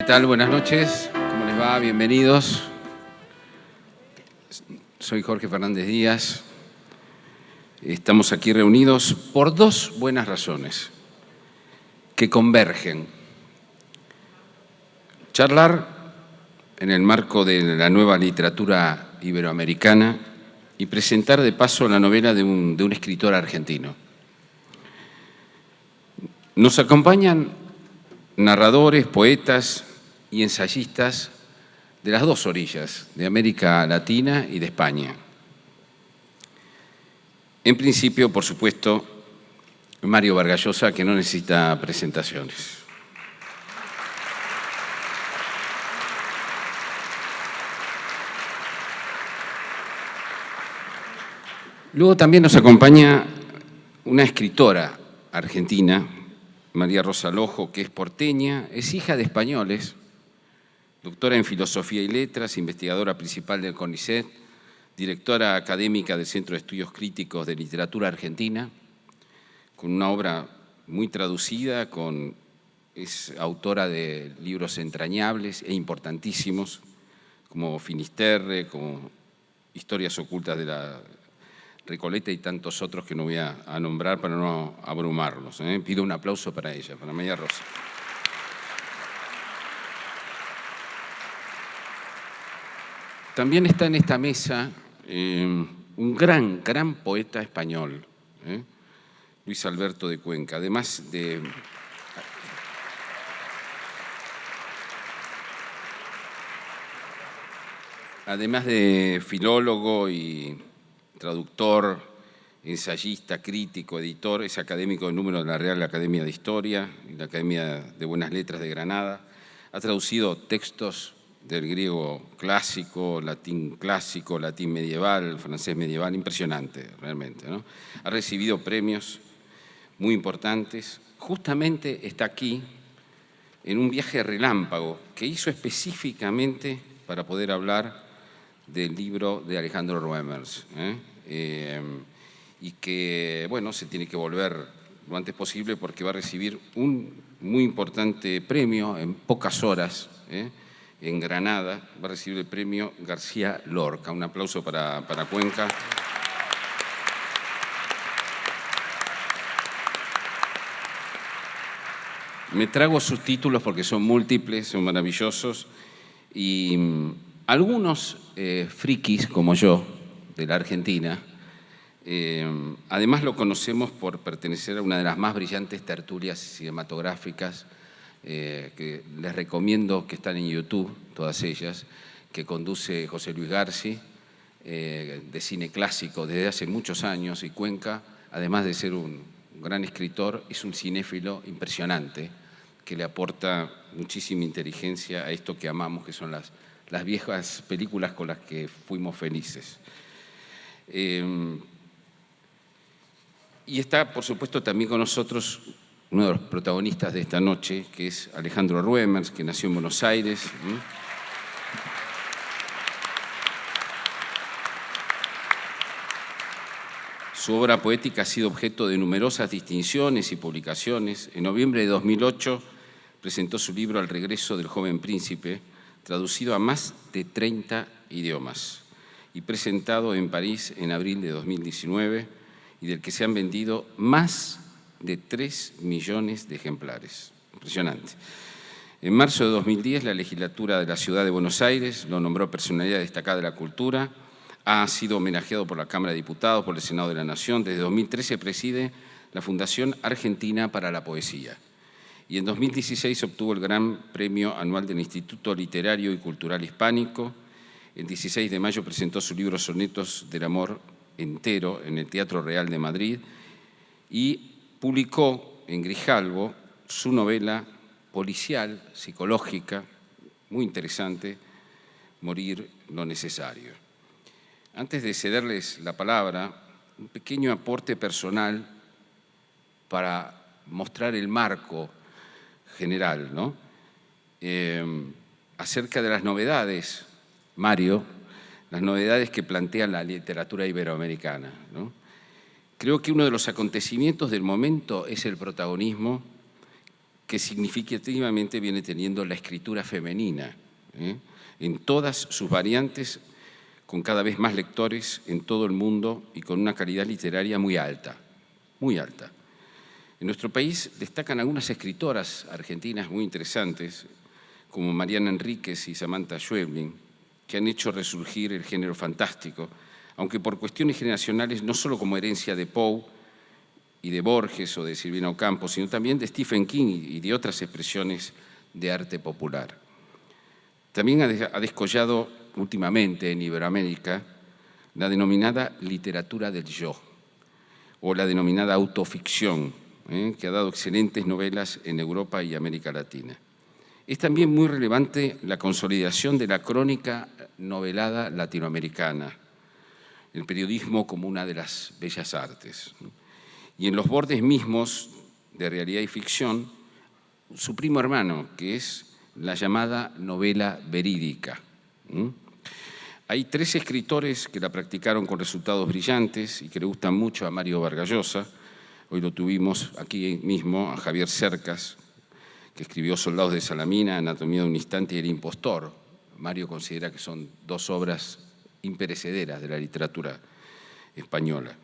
¿Qué tal? Buenas noches. ¿Cómo les va? Bienvenidos. Soy Jorge Fernández Díaz. Estamos aquí reunidos por dos buenas razones que convergen. Charlar en el marco de la nueva literatura iberoamericana y presentar de paso la novela de un escritor argentino. Nos acompañan narradores, poetas y ensayistas de las dos orillas, de América Latina y de España. En principio, por supuesto, Mario Vargas Llosa, que no necesita presentaciones. Luego también nos acompaña una escritora argentina, María Rosa Lojo, que es porteña, es hija de españoles, doctora en Filosofía y Letras, investigadora principal del CONICET, directora académica del Centro de Estudios Críticos de Literatura Argentina, con una obra muy traducida, es autora de libros entrañables e importantísimos, como Finisterre, como Historias ocultas de la Recoleta y tantos otros que no voy a nombrar para no abrumarlos. Pido un aplauso para ella, para María Rosa. También está en esta mesa un gran poeta español, Luis Alberto de Cuenca, además de filólogo y traductor, ensayista, crítico, editor, es académico de número de la Real Academia de Historia y la Academia de Buenas Letras de Granada. Ha traducido textos del griego clásico, latín medieval, francés medieval, impresionante realmente, ¿no? Ha recibido premios muy importantes. Justamente está aquí en un viaje relámpago que hizo específicamente para poder hablar del libro de Alejandro Roemers, y que, bueno, se tiene que volver lo antes posible porque va a recibir un muy importante premio en pocas horas, en Granada, va a recibir el premio García Lorca. Un aplauso para Cuenca. Me trago sus títulos porque son múltiples, son maravillosos, y algunos frikis como yo, de la Argentina, además lo conocemos por pertenecer a una de las más brillantes tertulias cinematográficas que les recomiendo, que están en YouTube, todas ellas, que conduce José Luis Garci, de cine clásico desde hace muchos años, y Cuenca, además de ser un gran escritor, es un cinéfilo impresionante que le aporta muchísima inteligencia a esto que amamos, que son las viejas películas con las que fuimos felices. Y está, por supuesto, también con nosotros uno de los protagonistas de esta noche, que es Alejandro Roemers, que nació en Buenos Aires. Su obra poética ha sido objeto de numerosas distinciones y publicaciones. En noviembre de 2008 presentó su libro Al regreso del joven príncipe, traducido a más de 30 idiomas y presentado en París en abril de 2019, y del que se han vendido más de 3 millones de ejemplares. Impresionante. En marzo de 2010, la legislatura de la Ciudad de Buenos Aires lo nombró personalidad destacada de la cultura. Ha sido homenajeado por la Cámara de Diputados, por el Senado de la Nación. Desde 2013 preside la Fundación Argentina para la Poesía. Y en 2016 obtuvo el Gran Premio Anual del Instituto Literario y Cultural Hispánico. El 16 de mayo presentó su libro Sonetos del Amor Entero en el Teatro Real de Madrid y publicó en Grijalbo su novela policial, psicológica, muy interesante, Morir lo necesario. Antes de cederles la palabra, un pequeño aporte personal para mostrar el marco general, ¿no? Acerca de las novedades, Mario, las novedades que plantea la literatura iberoamericana, ¿no? Creo que uno de los acontecimientos del momento es el protagonismo que significativamente viene teniendo la escritura femenina, en todas sus variantes, con cada vez más lectores en todo el mundo y con una calidad literaria muy alta, muy alta. En nuestro país destacan algunas escritoras argentinas muy interesantes, como Mariana Enríquez y Samantha Schweblin, que han hecho resurgir el género fantástico, aunque por cuestiones generacionales no solo como herencia de Poe y de Borges o de Silvina Ocampo, sino también de Stephen King y de otras expresiones de arte popular. También ha descollado últimamente en Iberoamérica la denominada literatura del yo, o la denominada autoficción, que ha dado excelentes novelas en Europa y América Latina. Es también muy relevante la consolidación de la crónica novelada latinoamericana, el periodismo como una de las bellas artes. Y en los bordes mismos de realidad y ficción, su primo hermano, que es la llamada novela verídica. Hay 3 escritores que la practicaron con resultados brillantes y que le gustan mucho a Mario Vargas Llosa. Hoy lo tuvimos aquí mismo, a Javier Cercas, que escribió Soldados de Salamina, Anatomía de un instante y El impostor. Mario considera que son 2 obras imperecederas de la literatura española.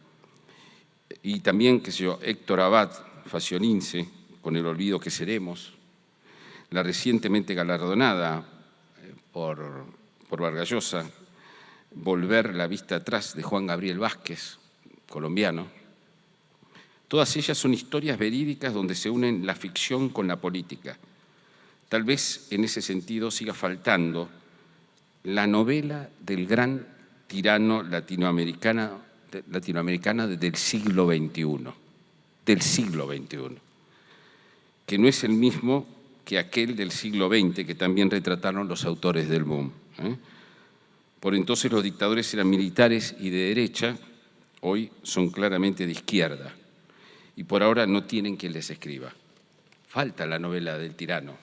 Y también, qué sé yo, Héctor Abad Faciolince, con El olvido que seremos, la recientemente galardonada por Vargas Llosa, Volver la vista atrás, de Juan Gabriel Vázquez, colombiano. Todas ellas son historias verídicas donde se unen la ficción con la política. Tal vez en ese sentido siga faltando la novela del gran tirano latinoamericana del siglo XXI, que no es el mismo que aquel del siglo XX que también retrataron los autores del boom. Por entonces los dictadores eran militares y de derecha, hoy son claramente de izquierda, y por ahora no tienen quien les escriba. Falta la novela del tirano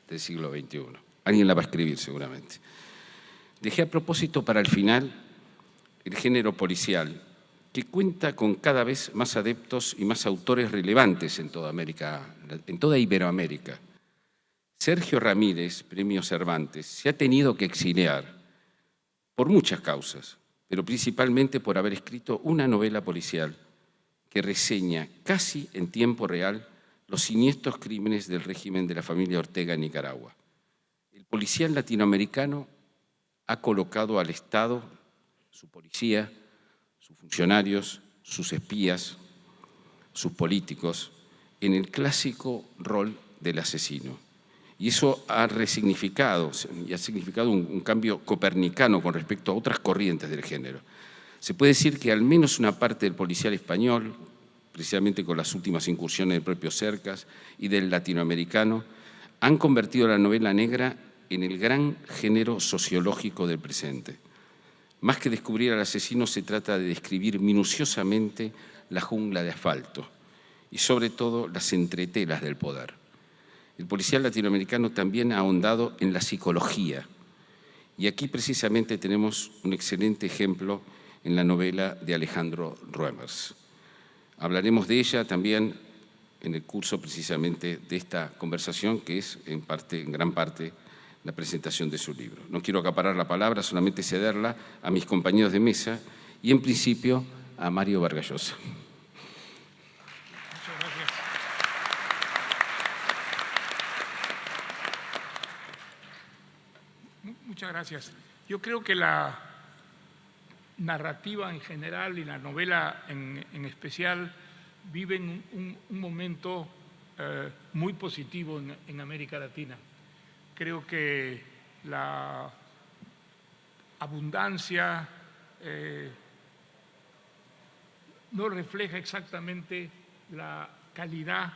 del siglo XXI. Alguien la va a escribir seguramente. Dejé a propósito para el final el género policial, que cuenta con cada vez más adeptos y más autores relevantes en toda Iberoamérica. Sergio Ramírez, Premio Cervantes, se ha tenido que exiliar por muchas causas, pero principalmente por haber escrito una novela policial que reseña casi en tiempo real los siniestros crímenes del régimen de la familia Ortega en Nicaragua. El policial latinoamericano ha colocado al Estado, su policía, sus funcionarios, sus espías, sus políticos, en el clásico rol del asesino. Y eso ha resignificado y ha significado un cambio copernicano con respecto a otras corrientes del género. Se puede decir que al menos una parte del policial español, precisamente con las últimas incursiones del propio Cercas y del latinoamericano, han convertido la novela negra en el gran género sociológico del presente. Más que descubrir al asesino, se trata de describir minuciosamente la jungla de asfalto y sobre todo las entretelas del poder. El policial latinoamericano también ha ahondado en la psicología y aquí precisamente tenemos un excelente ejemplo en la novela de Alejandro Roemers. Hablaremos de ella también en el curso precisamente de esta conversación, que es en gran parte la presentación de su libro. No quiero acaparar la palabra, solamente cederla a mis compañeros de mesa y en principio a Mario Vargas Llosa. Muchas gracias. Yo creo que la narrativa en general y la novela en especial viven un momento muy positivo en América Latina. Creo que la abundancia no refleja exactamente la calidad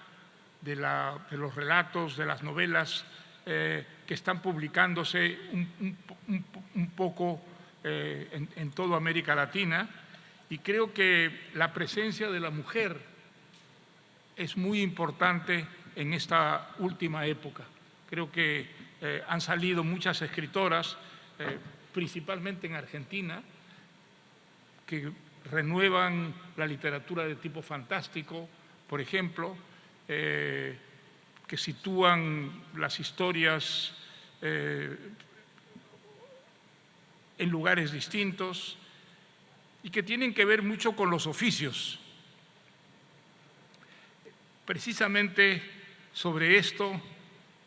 de los relatos, de las novelas que están publicándose un poco en toda América Latina, y creo que la presencia de la mujer es muy importante en esta última época. Creo que han salido muchas escritoras, principalmente en Argentina, que renuevan la literatura de tipo fantástico, por ejemplo, que sitúan las historias en lugares distintos y que tienen que ver mucho con los oficios. Precisamente sobre esto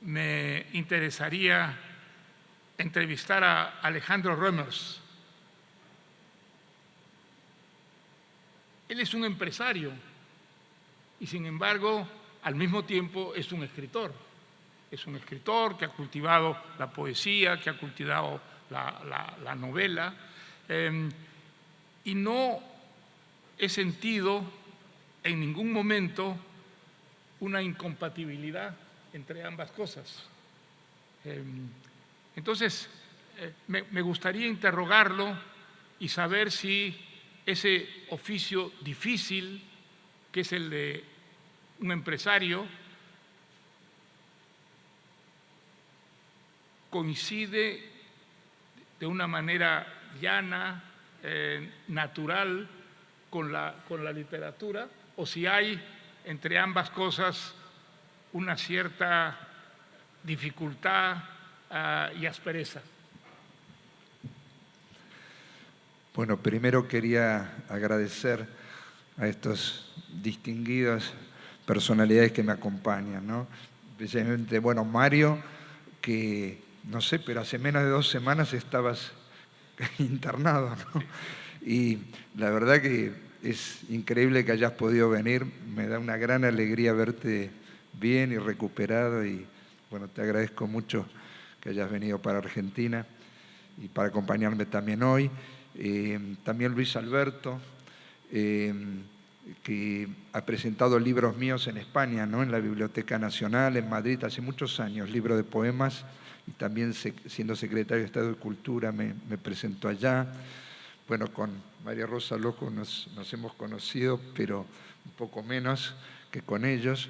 me interesaría entrevistar a Alejandro Römers. Él es un empresario y, sin embargo, al mismo tiempo es un escritor. Es un escritor que ha cultivado la poesía, que ha cultivado la novela, y no he sentido en ningún momento una incompatibilidad entre ambas cosas. Entonces, me gustaría interrogarlo y saber si ese oficio difícil, que es el de un empresario, coincide de una manera llana, natural, con la literatura, o si hay entre ambas cosas una cierta dificultad y aspereza. Bueno, primero quería agradecer a estas distinguidas personalidades que me acompañan, ¿no? Especialmente, bueno, Mario, que no sé, pero hace menos de 2 semanas estabas internado, ¿no? Y la verdad que es increíble que hayas podido venir, me da una gran alegría verte bien y recuperado y bueno, te agradezco mucho que hayas venido para Argentina y para acompañarme también hoy. También Luis Alberto, que ha presentado libros míos en España, ¿no? En la Biblioteca Nacional, en Madrid, hace muchos años, libro de poemas, y también siendo secretario de Estado de Cultura me presentó allá. Bueno, con María Rosa Lojo nos hemos conocido, pero un poco menos que con ellos.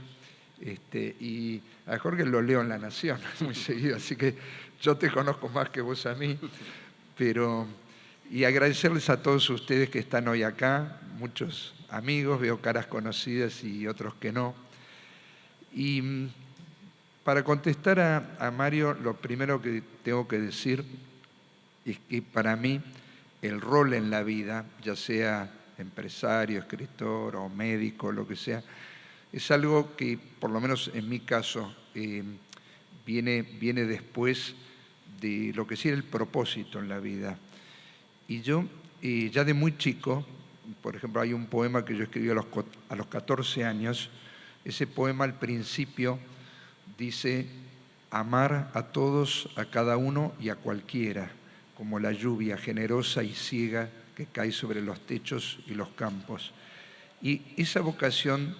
Y a Jorge lo leo en La Nación muy seguido, así que yo te conozco más que vos a mí. Y agradecerles a todos ustedes que están hoy acá, muchos amigos, veo caras conocidas y otros que no. Y para contestar a Mario, lo primero que tengo que decir es que para mí el rol en la vida, ya sea empresario, escritor o médico, lo que sea, es algo que, por lo menos en mi caso, viene después de lo que sí era el propósito en la vida. Y yo, ya de muy chico, por ejemplo, hay un poema que yo escribí a los 14 años, ese poema al principio dice: amar a todos, a cada uno y a cualquiera, como la lluvia generosa y ciega que cae sobre los techos y los campos. Y esa vocación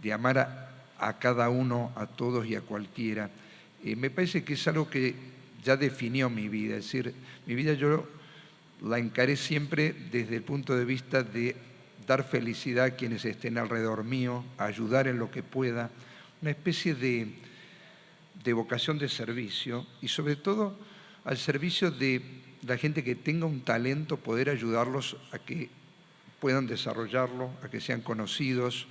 de amar a cada uno, a todos y a cualquiera, me parece que es algo que ya definió mi vida. Es decir, mi vida yo la encaré siempre desde el punto de vista de dar felicidad a quienes estén alrededor mío, ayudar en lo que pueda, una especie de vocación de servicio y sobre todo al servicio de la gente que tenga un talento, poder ayudarlos a que puedan desarrollarlo, a que sean conocidos.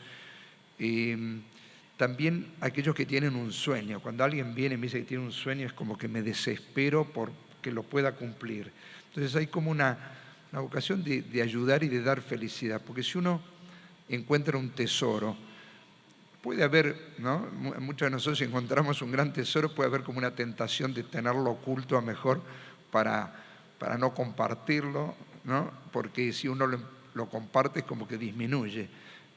También aquellos que tienen un sueño. Cuando alguien viene y me dice que tiene un sueño, es como que me desespero por que lo pueda cumplir. Entonces hay como una vocación de ayudar y de dar felicidad, porque si uno encuentra un tesoro, puede haber, ¿no? Muchos de nosotros, si encontramos un gran tesoro, puede haber como una tentación de tenerlo oculto a mejor para no compartirlo, ¿no? Porque si uno lo comparte es como que disminuye.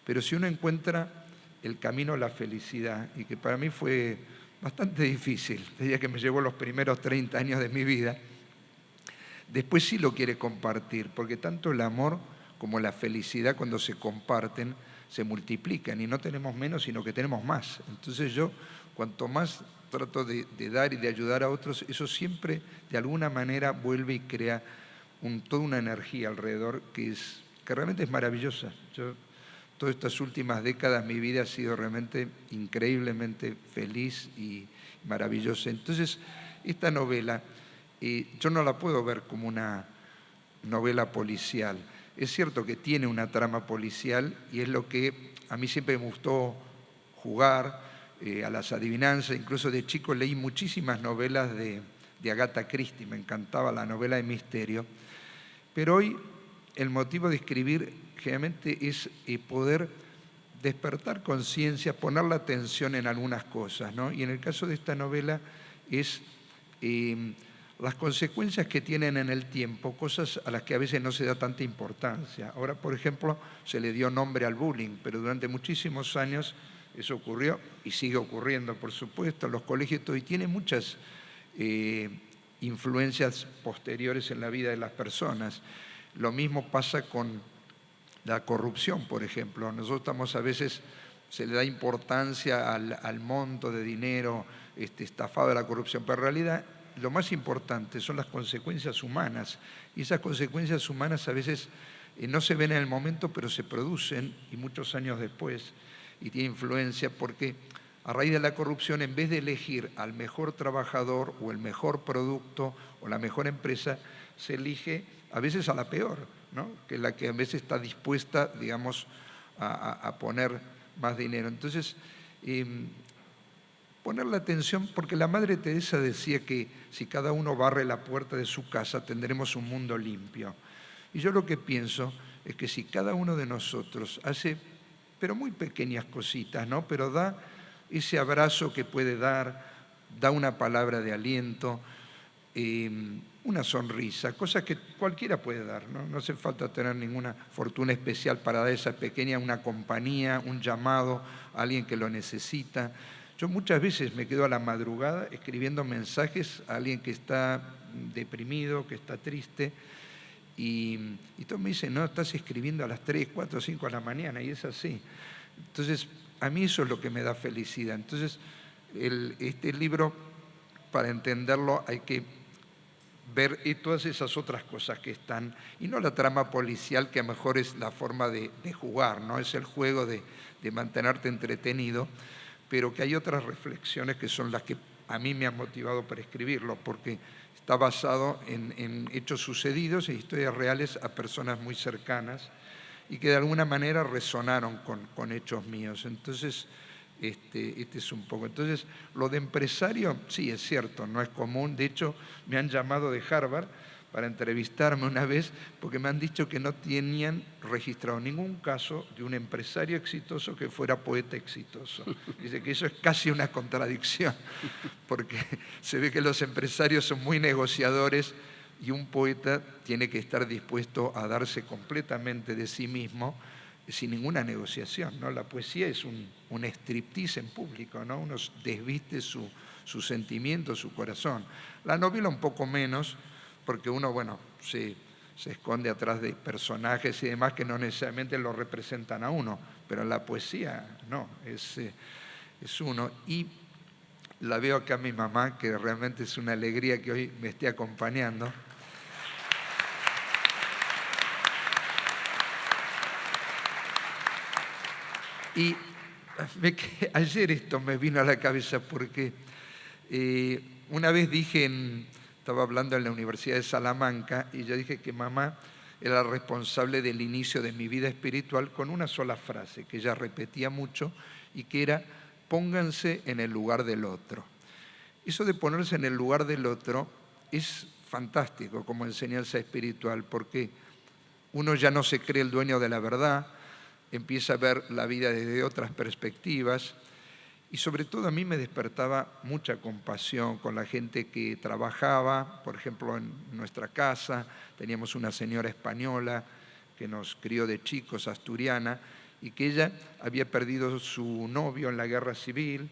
Pero si uno encuentra el camino a la felicidad, y que para mí fue bastante difícil, diría que me llevó los primeros 30 años de mi vida, después sí lo quiere compartir, porque tanto el amor como la felicidad, cuando se comparten, se multiplican y no tenemos menos, sino que tenemos más. Entonces yo, cuanto más trato de dar y de ayudar a otros, eso siempre de alguna manera vuelve y crea toda una energía alrededor que realmente es maravillosa. Yo, todas estas últimas décadas, mi vida ha sido realmente increíblemente feliz y maravillosa. Entonces, esta novela, yo no la puedo ver como una novela policial. Es cierto que tiene una trama policial y es lo que a mí siempre me gustó jugar a las adivinanzas. Incluso de chico leí muchísimas novelas de Agatha Christie, me encantaba la novela de misterio. Pero hoy el motivo de escribir generalmente es poder despertar conciencia, poner la atención en algunas cosas, ¿no? Y en el caso de esta novela es las consecuencias que tienen en el tiempo, cosas a las que a veces no se da tanta importancia. Ahora, por ejemplo, se le dio nombre al bullying, pero durante muchísimos años eso ocurrió y sigue ocurriendo, por supuesto, en los colegios y tiene muchas influencias posteriores en la vida de las personas. Lo mismo pasa con la corrupción, por ejemplo. Nosotros a veces se le da importancia al monto de dinero estafado de la corrupción, pero en realidad lo más importante son las consecuencias humanas, y esas consecuencias humanas a veces no se ven en el momento, pero se producen y muchos años después, y tiene influencia porque a raíz de la corrupción, en vez de elegir al mejor trabajador o el mejor producto o la mejor empresa, se elige a veces a la peor, ¿no? Que es la que a veces está dispuesta, digamos, a poner más dinero. Entonces, poner la atención, porque la Madre Teresa decía que si cada uno barre la puerta de su casa, tendremos un mundo limpio. Y yo lo que pienso es que si cada uno de nosotros hace, pero muy pequeñas cositas, ¿no? Pero da ese abrazo que puede dar, da una palabra de aliento, una sonrisa, cosas que cualquiera puede dar, ¿no? No hace falta tener ninguna fortuna especial para dar esa pequeña, una compañía, un llamado a alguien que lo necesita. Yo muchas veces me quedo a la madrugada escribiendo mensajes a alguien que está deprimido, que está triste, y todos me dicen, no, estás escribiendo a las 3, 4, 5 de la mañana, y es así. Entonces, a mí eso es lo que me da felicidad. Entonces, este libro, para entenderlo, hay que ver todas esas otras cosas que están, y no la trama policial, que a lo mejor es la forma de jugar, ¿no? Es el juego de mantenerte entretenido, pero que hay otras reflexiones que son las que a mí me han motivado para escribirlo, porque está basado en hechos sucedidos e historias reales a personas muy cercanas y que de alguna manera resonaron con hechos míos. Entonces, este es un poco. Entonces, lo de empresario, sí, es cierto, no es común. De hecho, me han llamado de Harvard para entrevistarme una vez porque me han dicho que no tenían registrado ningún caso de un empresario exitoso que fuera poeta exitoso. Dice que eso es casi una contradicción, porque se ve que los empresarios son muy negociadores y un poeta tiene que estar dispuesto a darse completamente de sí mismo sin ninguna negociación, ¿no? La poesía es un striptease en público, ¿no? Uno desviste su sentimiento, su corazón. La novela un poco menos, porque uno, bueno, se esconde atrás de personajes y demás que no necesariamente lo representan a uno, pero en la poesía no, es uno. Y la veo acá a mi mamá, que realmente es una alegría que hoy me esté acompañando. Y ayer esto me vino a la cabeza porque una vez estaba hablando en la Universidad de Salamanca y yo dije que mamá era responsable del inicio de mi vida espiritual con una sola frase que ella repetía mucho y que era: pónganse en el lugar del otro. Eso de ponerse en el lugar del otro es fantástico como enseñanza espiritual, porque uno ya no se cree el dueño de la verdad, empieza a ver la vida desde otras perspectivas, y sobre todo a mí me despertaba mucha compasión con la gente que trabajaba. Por ejemplo, en nuestra casa teníamos una señora española que nos crió de chicos, asturiana, y que ella había perdido su novio en la guerra civil,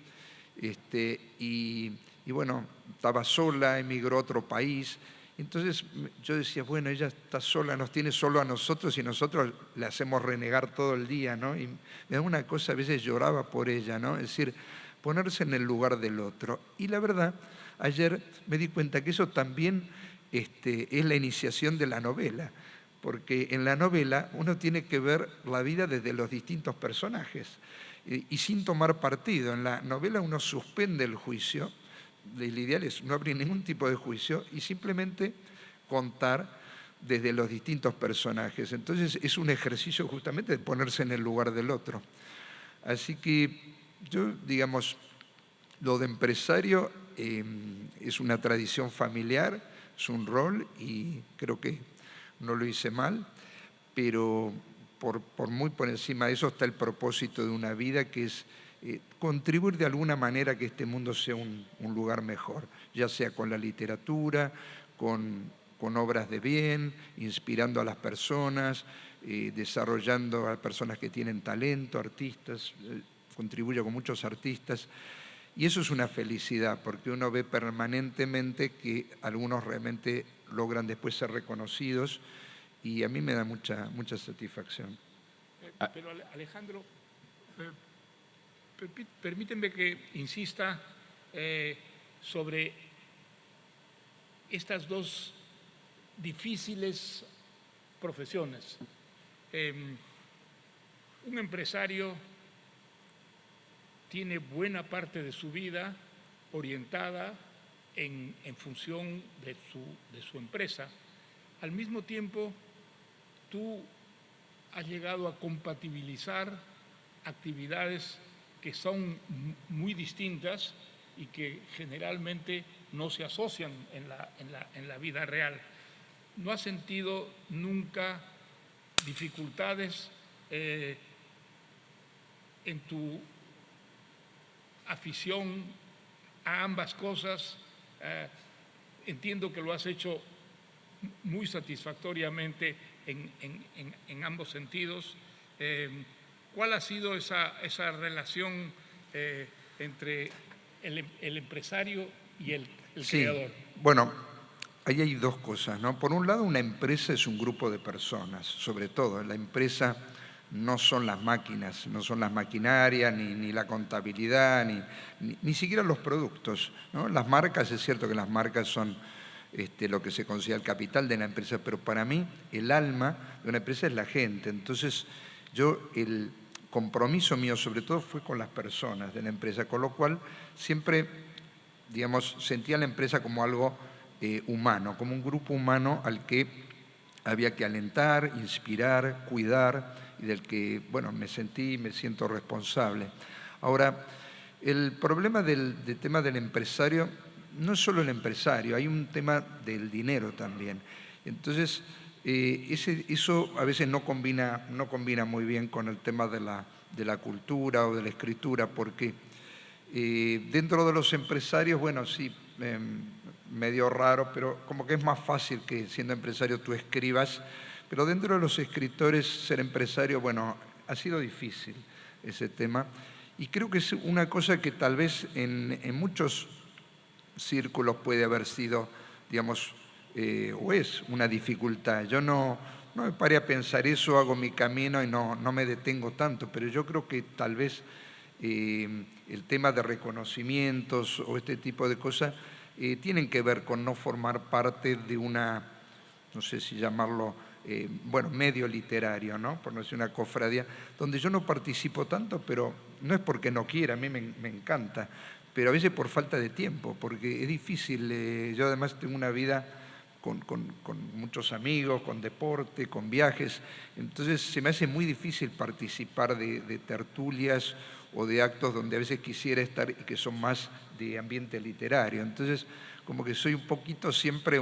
y bueno, estaba sola, emigró a otro país. Entonces yo decía, bueno, ella está sola, nos tiene solo a nosotros y nosotros le hacemos renegar todo el día, ¿no? Y me da una cosa, a veces lloraba por ella, ¿no? Es decir, ponerse en el lugar del otro. Y la verdad, ayer me di cuenta que eso también es la iniciación de la novela, porque en la novela uno tiene que ver la vida desde los distintos personajes y sin tomar partido. En la novela uno suspende el juicio. El ideal es no abrir ningún tipo de juicio y simplemente contar desde los distintos personajes. Entonces es un ejercicio justamente de ponerse en el lugar del otro. Así que yo, digamos, Lo de empresario es una tradición familiar, es un rol y creo que no lo hice mal, pero muy por encima de eso está el propósito de una vida, que es contribuir de alguna manera a que este mundo sea un lugar mejor, ya sea con la literatura, con obras de bien, inspirando a las personas, desarrollando a personas que tienen talento, artistas, contribuyo con muchos artistas. Y eso es una felicidad, porque uno ve permanentemente que algunos realmente logran después ser reconocidos, y a mí me da mucha satisfacción. Pero Alejandro, permíteme que insista sobre estas dos difíciles profesiones. Un empresario tiene buena parte de su vida orientada en función de su empresa. Al mismo tiempo, tú has llegado a compatibilizar actividades que son muy distintas y que generalmente no se asocian en la vida real. ¿No has sentido nunca dificultades en tu afición a ambas cosas? Entiendo que lo has hecho muy satisfactoriamente en ambos sentidos. ¿Cuál ha sido esa relación entre el empresario y el creador? Bueno, ahí hay dos cosas, ¿no? Por un lado, una empresa es un grupo de personas, sobre todo. La empresa no son las máquinas, no son las maquinarias, ni la contabilidad, ni siquiera los productos, ¿no? Las marcas, es cierto que las marcas son lo que se considera el capital de la empresa, pero para mí el alma de una empresa es la gente. Entonces, el compromiso mío sobre todo fue con las personas de la empresa, con lo cual siempre, digamos, sentía la empresa como algo humano, como un grupo humano al que había que alentar, inspirar, cuidar, y del que, bueno, me siento responsable. Ahora, el problema del tema del empresario no es solo el empresario, hay un tema del dinero también. Entonces, eso a veces no combina muy bien con el tema de la cultura o de la escritura, porque dentro de los empresarios, bueno, sí, medio raro, pero como que es más fácil que siendo empresario tú escribas, pero dentro de los escritores ser empresario, bueno, ha sido difícil ese tema, y creo que es una cosa que tal vez en muchos círculos puede haber sido, digamos, o es una dificultad. Yo no me paré a pensar eso, hago mi camino y no me detengo tanto, pero yo creo que tal vez el tema de reconocimientos o este tipo de cosas tienen que ver con no formar parte de una, no sé si llamarlo, bueno, medio literario, ¿no? Por no decir una cofradía, donde yo no participo tanto, pero no es porque no quiera, a mí me encanta, pero a veces por falta de tiempo, porque es difícil. Yo además tengo una vida con muchos amigos, con deporte, con viajes, entonces se me hace muy difícil participar de tertulias o de actos donde a veces quisiera estar y que son más de ambiente literario. Entonces, como que soy un poquito siempre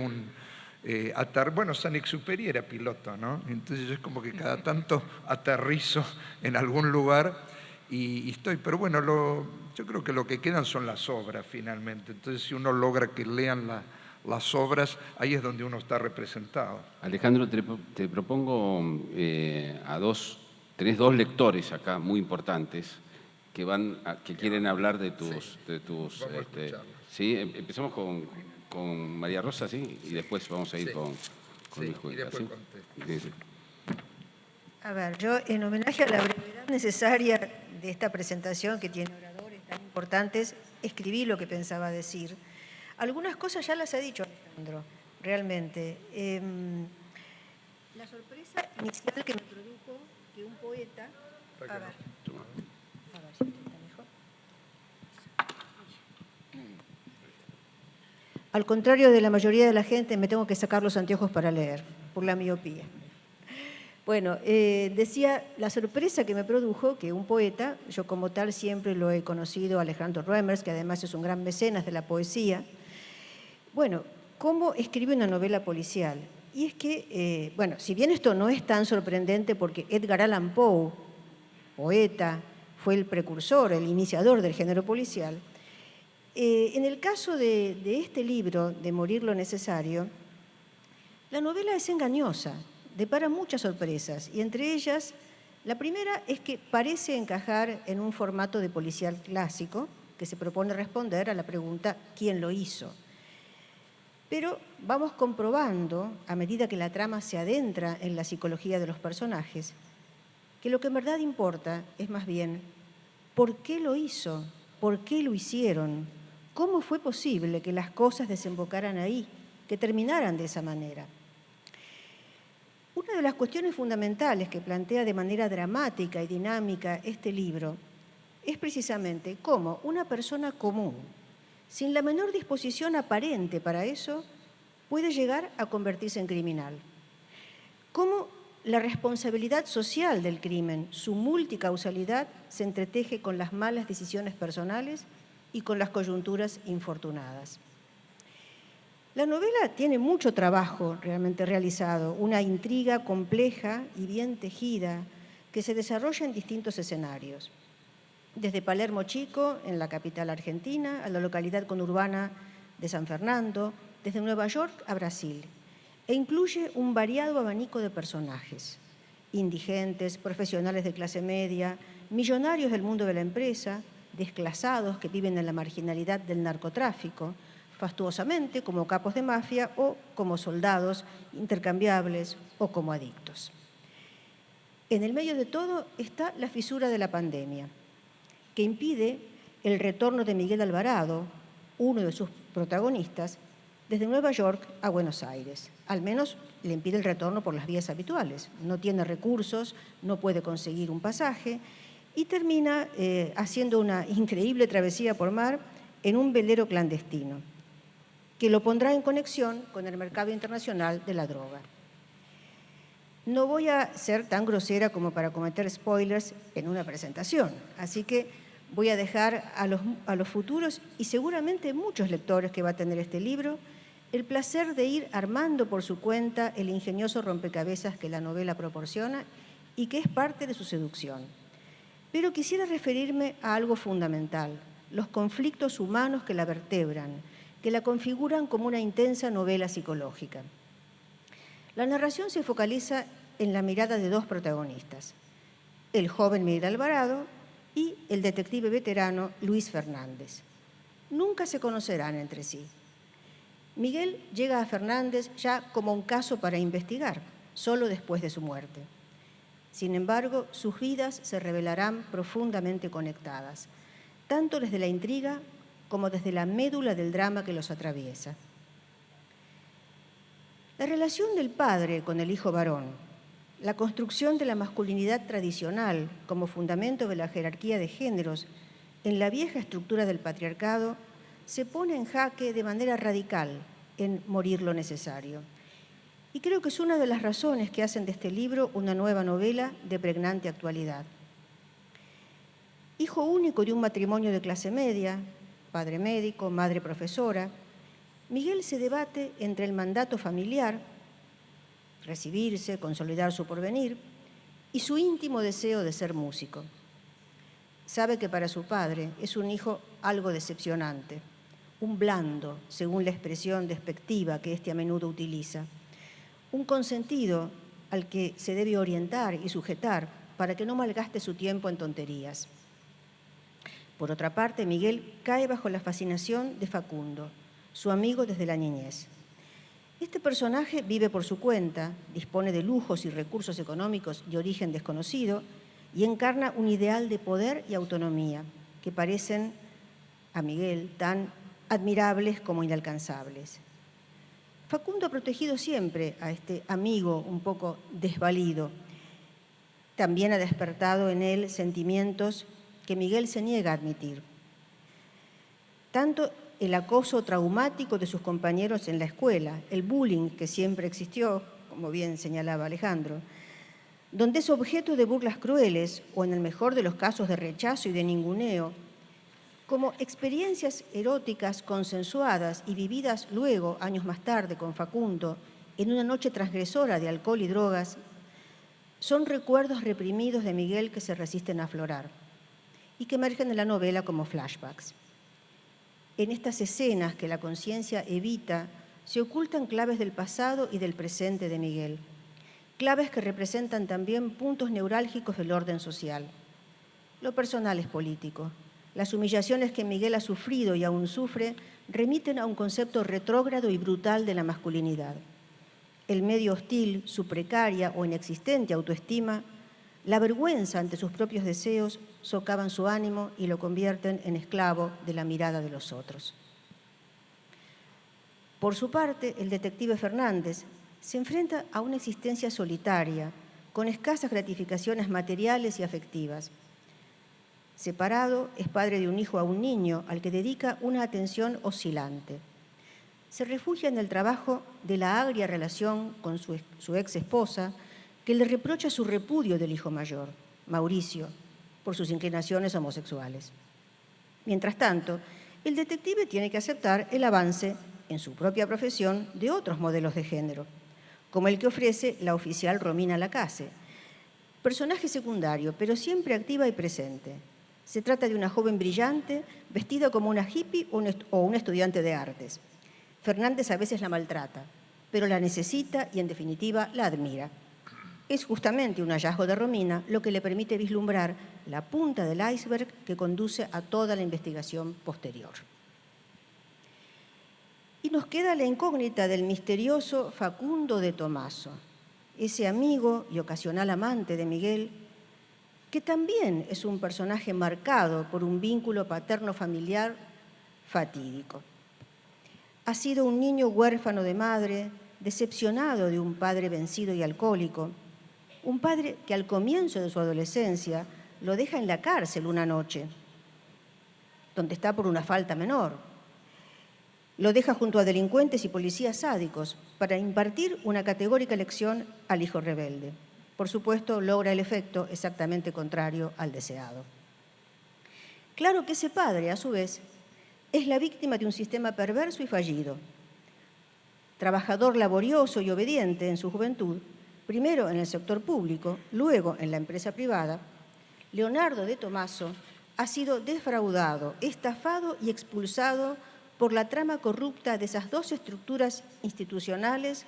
bueno, Saint-Exupéry era piloto, ¿no? Entonces yo es como que cada tanto aterrizo en algún lugar y estoy, pero bueno, yo creo que lo que quedan son las obras finalmente. Entonces, si uno logra que lean las obras, ahí es donde uno está representado. Alejandro, te propongo tenés dos lectores acá muy importantes que quieren hablar de tus... Vamos a escucharlos. Sí, empezamos con María Rosa, ¿sí? Y después vamos a ir con Luis Cuenca, y después ¿sí? contesto. Sí. A ver, yo en homenaje a la brevedad necesaria de esta presentación que tiene oradores tan importantes, escribí lo que pensaba decir. Algunas cosas ya las ha dicho Alejandro, realmente. La sorpresa inicial que me produjo que un poeta... A ver si está mejor. Al contrario de la mayoría de la gente, me tengo que sacar los anteojos para leer, por la miopía. Bueno, decía la sorpresa que me produjo que un poeta, yo como tal siempre lo he conocido, Alejandro Reimers, que además es un gran mecenas de la poesía, bueno, cómo escribe una novela policial. Y es que, bueno, si bien esto no es tan sorprendente porque Edgar Allan Poe, poeta, fue el precursor, el iniciador del género policial, en el caso de este libro, de Morir lo necesario, la novela es engañosa, depara muchas sorpresas, y entre ellas, la primera es que parece encajar en un formato de policial clásico que se propone responder a la pregunta ¿quién lo hizo? Pero vamos comprobando, a medida que la trama se adentra en la psicología de los personajes, que lo que en verdad importa es más bien ¿por qué lo hizo? ¿Por qué lo hicieron? ¿Cómo fue posible que las cosas desembocaran ahí, que terminaran de esa manera? Una de las cuestiones fundamentales que plantea de manera dramática y dinámica este libro es precisamente cómo una persona común, sin la menor disposición aparente para eso, puede llegar a convertirse en criminal. Cómo la responsabilidad social del crimen, su multicausalidad, se entreteje con las malas decisiones personales y con las coyunturas infortunadas. La novela tiene mucho trabajo realmente realizado, una intriga compleja y bien tejida que se desarrolla en distintos escenarios. Desde Palermo Chico, en la capital argentina, a la localidad conurbana de San Fernando, desde Nueva York a Brasil, e incluye un variado abanico de personajes, indigentes, profesionales de clase media, millonarios del mundo de la empresa, desclasados que viven en la marginalidad del narcotráfico, fastuosamente como capos de mafia o como soldados intercambiables o como adictos. En el medio de todo está la fisura de la pandemia, que impide el retorno de Miguel Alvarado, uno de sus protagonistas, desde Nueva York a Buenos Aires. Al menos le impide el retorno por las vías habituales. No tiene recursos, no puede conseguir un pasaje y termina haciendo una increíble travesía por mar en un velero clandestino, que lo pondrá en conexión con el mercado internacional de la droga. No voy a ser tan grosera como para cometer spoilers en una presentación, así que voy a dejar a los futuros y seguramente muchos lectores que va a tener este libro el placer de ir armando por su cuenta el ingenioso rompecabezas que la novela proporciona y que es parte de su seducción. Pero quisiera referirme a algo fundamental, los conflictos humanos que la vertebran, que la configuran como una intensa novela psicológica. La narración se focaliza en la mirada de dos protagonistas, el joven Miguel Alvarado y el detective veterano Luis Fernández. Nunca se conocerán entre sí. Miguel llega a Fernández ya como un caso para investigar, solo después de su muerte. Sin embargo, sus vidas se revelarán profundamente conectadas, tanto desde la intriga como desde la médula del drama que los atraviesa. La relación del padre con el hijo varón, la construcción de la masculinidad tradicional como fundamento de la jerarquía de géneros en la vieja estructura del patriarcado, se pone en jaque de manera radical en Morir lo necesario. Y creo que es una de las razones que hacen de este libro una nueva novela de pregnante actualidad. Hijo único de un matrimonio de clase media, padre médico, madre profesora, Miguel se debate entre el mandato familiar, recibirse, consolidar su porvenir, y su íntimo deseo de ser músico. Sabe que para su padre es un hijo algo decepcionante, un blando, según la expresión despectiva que éste a menudo utiliza, un consentido al que se debe orientar y sujetar para que no malgaste su tiempo en tonterías. Por otra parte, Miguel cae bajo la fascinación de Facundo, su amigo desde la niñez. Este personaje vive por su cuenta, dispone de lujos y recursos económicos de origen desconocido y encarna un ideal de poder y autonomía que parecen a Miguel tan admirables como inalcanzables. Facundo ha protegido siempre a este amigo un poco desvalido. También ha despertado en él sentimientos que Miguel se niega a admitir. Tanto el acoso traumático de sus compañeros en la escuela, el bullying que siempre existió, como bien señalaba Alejandro, donde es objeto de burlas crueles o, en el mejor de los casos, de rechazo y de ninguneo, como experiencias eróticas consensuadas y vividas luego, años más tarde, con Facundo, en una noche transgresora de alcohol y drogas, son recuerdos reprimidos de Miguel que se resisten a aflorar y que emergen en la novela como flashbacks. En estas escenas que la conciencia evita, se ocultan claves del pasado y del presente de Miguel, claves que representan también puntos neurálgicos del orden social. Lo personal es político. Las humillaciones que Miguel ha sufrido y aún sufre remiten a un concepto retrógrado y brutal de la masculinidad. El medio hostil, su precaria o inexistente autoestima, la vergüenza ante sus propios deseos socavan su ánimo y lo convierten en esclavo de la mirada de los otros. Por su parte, el detective Fernández se enfrenta a una existencia solitaria, con escasas gratificaciones materiales y afectivas. Separado, es padre de un hijo a un niño al que dedica una atención oscilante. Se refugia en el trabajo de la agria relación con su ex esposa, que le reprocha su repudio del hijo mayor, Mauricio, por sus inclinaciones homosexuales. Mientras tanto, el detective tiene que aceptar el avance en su propia profesión de otros modelos de género, como el que ofrece la oficial Romina Lacase, personaje secundario, pero siempre activa y presente. Se trata de una joven brillante, vestida como una hippie o un estudiante de artes. Fernández a veces la maltrata, pero la necesita y, en definitiva, la admira. Es justamente un hallazgo de Romina lo que le permite vislumbrar la punta del iceberg que conduce a toda la investigación posterior. Y nos queda la incógnita del misterioso Facundo de Tomaso, ese amigo y ocasional amante de Miguel, que también es un personaje marcado por un vínculo paterno-familiar fatídico. Ha sido un niño huérfano de madre, decepcionado de un padre vencido y alcohólico, un padre que al comienzo de su adolescencia lo deja en la cárcel una noche, donde está por una falta menor. Lo deja junto a delincuentes y policías sádicos para impartir una categórica lección al hijo rebelde. Por supuesto, logra el efecto exactamente contrario al deseado. Claro que ese padre, a su vez, es la víctima de un sistema perverso y fallido. Trabajador laborioso y obediente en su juventud, primero en el sector público, luego en la empresa privada, Leonardo de Tomaso ha sido defraudado, estafado y expulsado por la trama corrupta de esas dos estructuras institucionales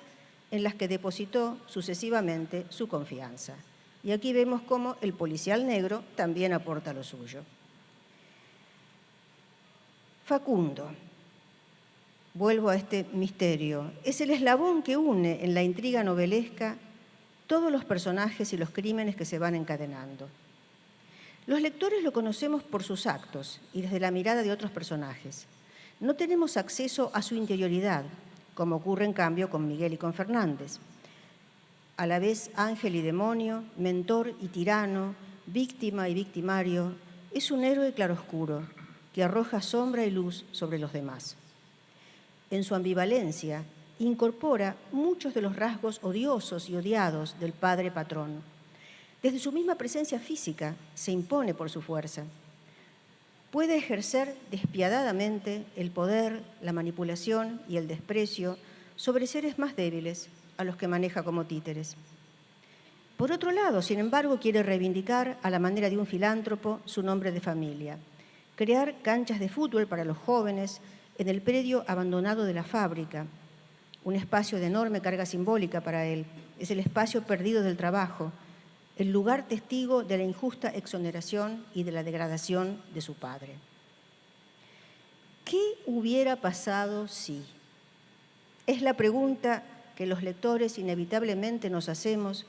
en las que depositó sucesivamente su confianza. Y aquí vemos cómo el policial negro también aporta lo suyo. Facundo, vuelvo a este misterio, es el eslabón que une en la intriga novelesca todos los personajes y los crímenes que se van encadenando. Los lectores lo conocemos por sus actos y desde la mirada de otros personajes. No tenemos acceso a su interioridad, como ocurre en cambio con Miguel y con Fernández. A la vez ángel y demonio, mentor y tirano, víctima y victimario, es un héroe claroscuro que arroja sombra y luz sobre los demás. En su ambivalencia, incorpora muchos de los rasgos odiosos y odiados del padre patrón. Desde su misma presencia física se impone por su fuerza. Puede ejercer despiadadamente el poder, la manipulación y el desprecio sobre seres más débiles, a los que maneja como títeres. Por otro lado, sin embargo, quiere reivindicar, a la manera de un filántropo, su nombre de familia, crear canchas de fútbol para los jóvenes en el predio abandonado de la fábrica, un espacio de enorme carga simbólica para él. Es el espacio perdido del trabajo, el lugar testigo de la injusta exoneración y de la degradación de su padre. ¿Qué hubiera pasado si? Es la pregunta que los lectores inevitablemente nos hacemos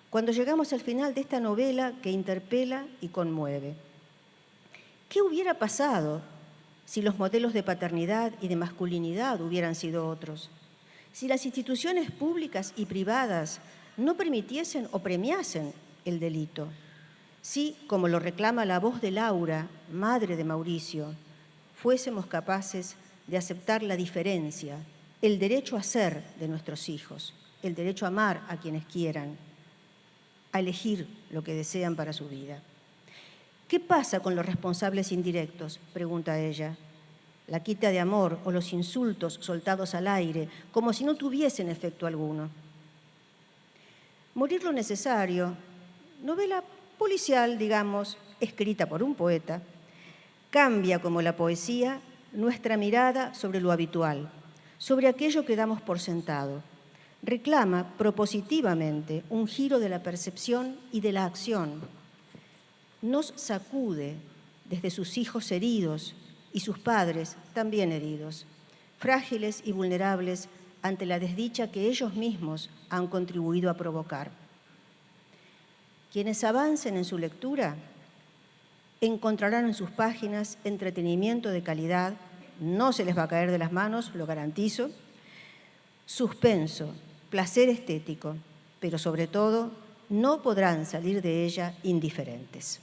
cuando llegamos al final de esta novela que interpela y conmueve. ¿Qué hubiera pasado si los modelos de paternidad y de masculinidad hubieran sido otros? Si las instituciones públicas y privadas no permitiesen o premiasen el delito. Si, como lo reclama la voz de Laura, madre de Mauricio, fuésemos capaces de aceptar la diferencia, el derecho a ser de nuestros hijos, el derecho a amar a quienes quieran, a elegir lo que desean para su vida. ¿Qué pasa con los responsables indirectos?, pregunta ella. La quita de amor o los insultos soltados al aire, como si no tuviesen efecto alguno. Morir lo necesario, novela policial, digamos, escrita por un poeta, cambia como la poesía nuestra mirada sobre lo habitual, sobre aquello que damos por sentado. Reclama propositivamente un giro de la percepción y de la acción. Nos sacude desde sus hijos heridos y sus padres también heridos, frágiles y vulnerables ante la desdicha que ellos mismos han contribuido a provocar. Quienes avancen en su lectura encontrarán en sus páginas entretenimiento de calidad, no se les va a caer de las manos, lo garantizo, suspenso, placer estético, pero sobre todo no podrán salir de ella indiferentes.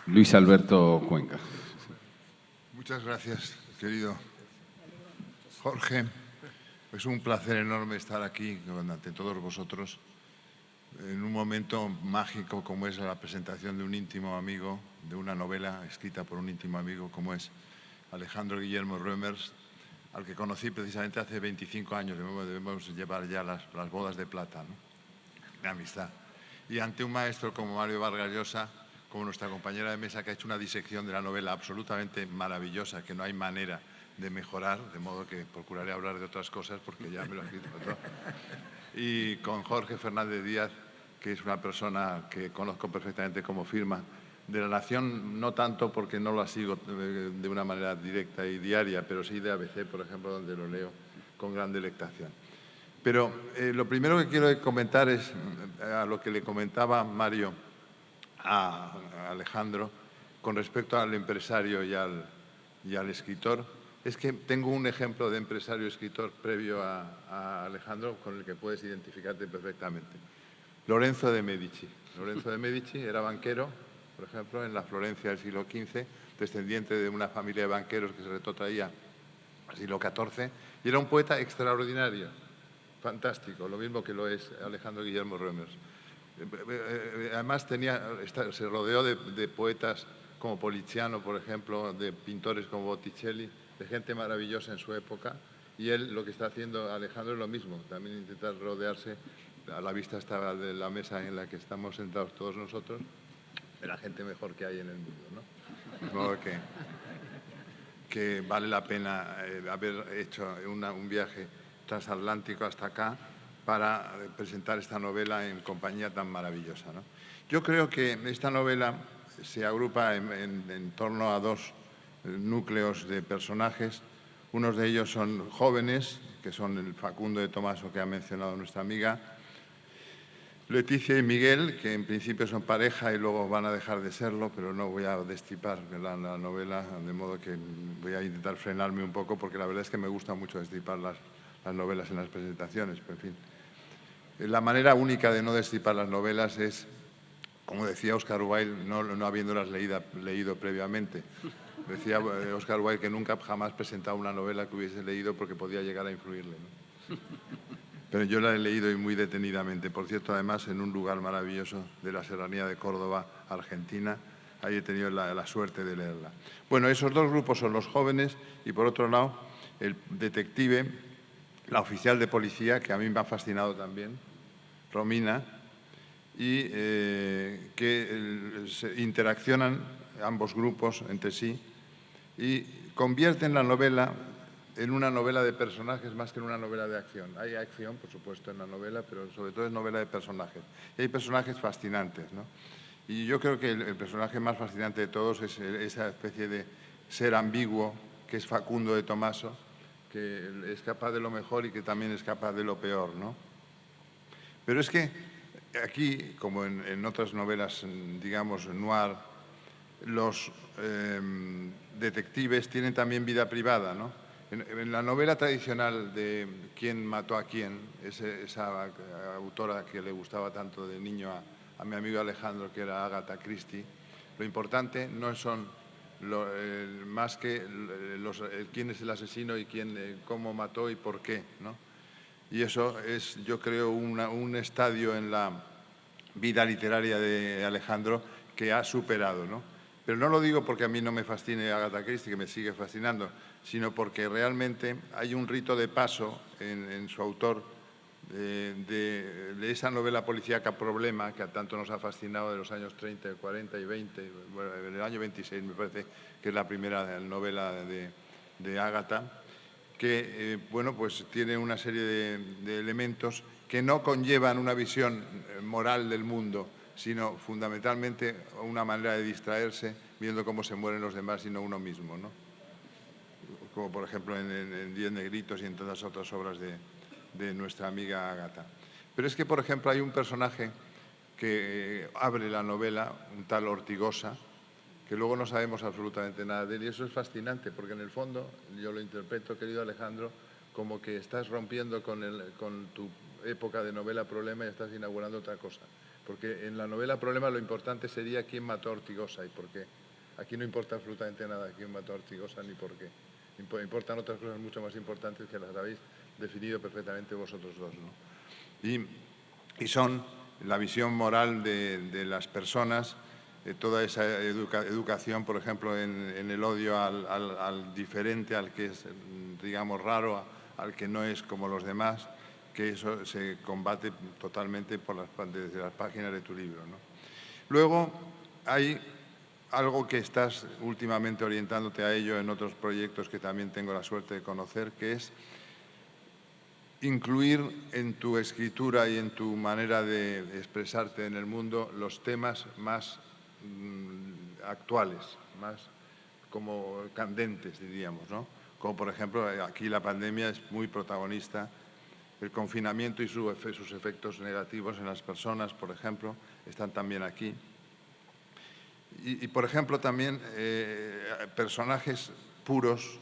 Luis Alberto Cuenca. Muchas gracias, querido Jorge. Es un placer enorme estar aquí ante todos vosotros en un momento mágico como es la presentación de un íntimo amigo, de una novela escrita por un íntimo amigo como es Alejandro Guillermo Reumers, al que conocí precisamente hace 25 años. Debemos llevar ya las bodas de plata, ¿no?, de amistad. Y ante un maestro como Mario Vargas Llosa, como nuestra compañera de mesa, que ha hecho una disección de la novela absolutamente maravillosa, que no hay manera de mejorar, de modo que procuraré hablar de otras cosas porque ya me lo he escrito todo. Y con Jorge Fernández Díaz, que es una persona que conozco perfectamente como firma de La Nación, no tanto porque no la sigo de una manera directa y diaria, pero sí de ABC, por ejemplo, donde lo leo con gran delectación. Pero lo primero que quiero comentar es a lo que le comentaba Mario a Alejandro con respecto al empresario y al escritor. Es que tengo un ejemplo de empresario-escritor previo a Alejandro con el que puedes identificarte perfectamente. Lorenzo de Medici. Lorenzo de Medici era banquero, por ejemplo, en la Florencia del siglo XV, descendiente de una familia de banqueros que se retrotraía al siglo XIV, y era un poeta extraordinario, fantástico, lo mismo que lo es Alejandro Guillermo Reumers. Además se rodeó de poetas como Poliziano, por ejemplo, de pintores como Botticelli, de gente maravillosa en su época, y él lo que está haciendo Alejandro es lo mismo, también intentar rodearse, a la vista estaba de la mesa en la que estamos sentados todos nosotros, de la gente mejor que hay en el mundo, ¿no? De modo que vale la pena haber hecho un viaje transatlántico hasta acá para presentar esta novela en compañía tan maravillosa, ¿no? Yo creo que esta novela se agrupa en torno a dos núcleos de personajes. Unos de ellos son jóvenes, que son el Facundo de Tomaso, que ha mencionado nuestra amiga, Leticia y Miguel, que en principio son pareja y luego van a dejar de serlo, pero no voy a destripar la novela, de modo que voy a intentar frenarme un poco, porque la verdad es que me gusta mucho destripar las novelas en las presentaciones, pero en fin. La manera única de no destripar las novelas es, como decía Oscar Wilde, no habiéndolas leído previamente. Decía Oscar Wilde que nunca jamás presentaba una novela que hubiese leído porque podía llegar a influirle, ¿no? Pero yo la he leído y muy detenidamente. Por cierto, además, en un lugar maravilloso de la Serranía de Córdoba, Argentina. Ahí he tenido la suerte de leerla. Bueno, esos dos grupos son los jóvenes y, por otro lado, el detective, la oficial de policía, que a mí me ha fascinado también, Romina, y que interaccionan ambos grupos entre sí y convierten la novela en una novela de personajes más que en una novela de acción. Hay acción, por supuesto, en la novela, pero sobre todo es novela de personajes. Y hay personajes fascinantes, ¿no? Y yo creo que el personaje más fascinante de todos es esa especie de ser ambiguo que es Facundo de Tomaso, que es capaz de lo mejor y que también es capaz de lo peor, ¿no? Pero es que aquí, como en otras novelas, digamos, noir, los detectives tienen también vida privada, ¿no? En la novela tradicional de ¿Quién mató a quién?, esa autora que le gustaba tanto de niño a mi amigo Alejandro, que era Agatha Christie, lo importante no son más que quién es el asesino y cómo mató y por qué, ¿no? Y eso es, yo creo, un estadio en la vida literaria de Alejandro que ha superado, ¿no? Pero no lo digo porque a mí no me fascine Agatha Christie, que me sigue fascinando, sino porque realmente hay un rito de paso en su autor de esa novela policíaca Problema, que a tanto nos ha fascinado, de los años 30, 40 y 20, bueno, en el año 26 me parece que es la primera novela de Agatha, que bueno, pues tiene una serie de elementos que no conllevan una visión moral del mundo, sino fundamentalmente una manera de distraerse viendo cómo se mueren los demás y no uno mismo, ¿no? Como por ejemplo en 10 negritos y en tantas otras obras de nuestra amiga Agatha. Pero es que, por ejemplo, hay un personaje que abre la novela, un tal Ortigosa, que luego no sabemos absolutamente nada de él, y eso es fascinante, porque en el fondo yo lo interpreto, querido Alejandro, como que estás rompiendo con tu época de novela Problema y estás inaugurando otra cosa. Porque en la novela Problema lo importante sería quién mató a Ortigosa y por qué. Aquí no importa absolutamente nada quién mató a Ortigosa ni por qué. Importan otras cosas mucho más importantes que las habéis definido perfectamente vosotros dos, ¿no? Y son la visión moral de las personas, toda esa educación, por ejemplo, en el odio al diferente, al que es, digamos, raro, al que no es como los demás, que eso se combate totalmente desde las páginas de tu libro, ¿no? Luego hay algo que estás últimamente orientándote a ello en otros proyectos que también tengo la suerte de conocer, que es incluir en tu escritura y en tu manera de expresarte en el mundo los temas más actuales, más como candentes, diríamos, ¿no? Como por ejemplo, aquí la pandemia es muy protagonista, el confinamiento y sus efectos negativos en las personas, por ejemplo, están también aquí. Y por ejemplo, también personajes puros,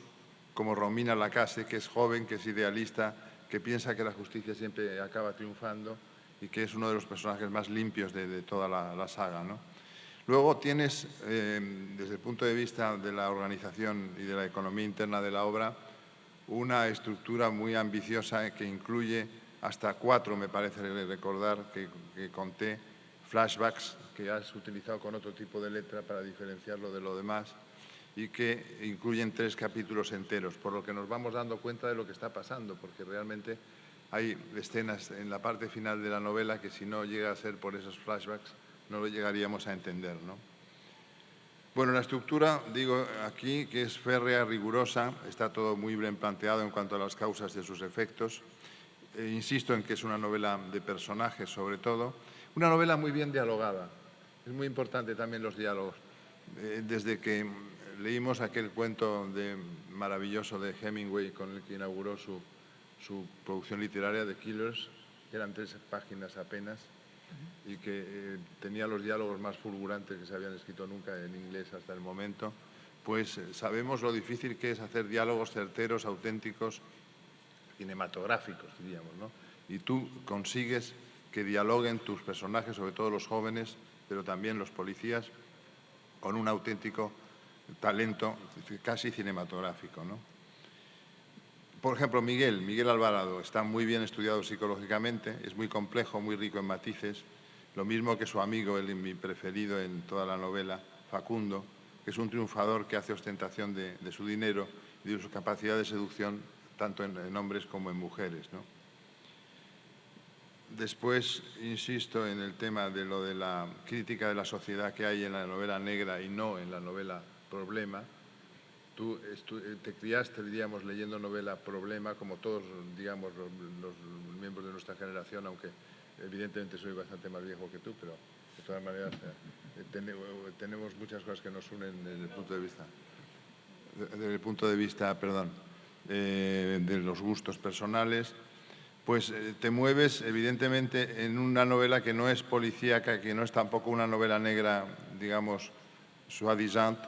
como Romina Lacase, que es joven, que es idealista, que piensa que la justicia siempre acaba triunfando y que es uno de los personajes más limpios de toda la saga, ¿no? Luego tienes, desde el punto de vista de la organización y de la economía interna de la obra, una estructura muy ambiciosa que incluye hasta 4, me parece recordar, que conté, flashbacks que has utilizado con otro tipo de letra para diferenciarlo de lo demás y que incluyen 3 capítulos enteros, por lo que nos vamos dando cuenta de lo que está pasando, porque realmente hay escenas en la parte final de la novela que si no llega a ser por esos flashbacks no lo llegaríamos a entender, ¿no? Bueno, la estructura, digo aquí, que es férrea, rigurosa, está todo muy bien planteado en cuanto a las causas de sus efectos. Insisto en que es una novela de personajes, sobre todo. Una novela muy bien dialogada. Es muy importante también los diálogos. Desde que leímos aquel cuento maravilloso de Hemingway con el que inauguró su producción literaria, The Killers, que eran 3 páginas apenas, y que tenía los diálogos más fulgurantes que se habían escrito nunca en inglés hasta el momento, pues sabemos lo difícil que es hacer diálogos certeros, auténticos, cinematográficos, diríamos, ¿no? Y tú consigues que dialoguen tus personajes, sobre todo los jóvenes, pero también los policías, con un auténtico talento casi cinematográfico, ¿no? Por ejemplo, Miguel Alvarado, está muy bien estudiado psicológicamente, es muy complejo, muy rico en matices, lo mismo que su amigo, mi preferido en toda la novela, Facundo, que es un triunfador que hace ostentación de su dinero y de su capacidad de seducción tanto en hombres como en mujeres, ¿no? Después, insisto en el tema de lo de la crítica de la sociedad que hay en la novela negra y no en la novela Problema. Tú te criaste, diríamos, leyendo novela Problema, como todos, digamos, los miembros de nuestra generación, aunque evidentemente soy bastante más viejo que tú, pero de todas maneras tenemos muchas cosas que nos unen desde el punto de vista, de los gustos personales. Pues te mueves, evidentemente, en una novela que no es policíaca, que no es tampoco una novela negra, digamos, soi-disant,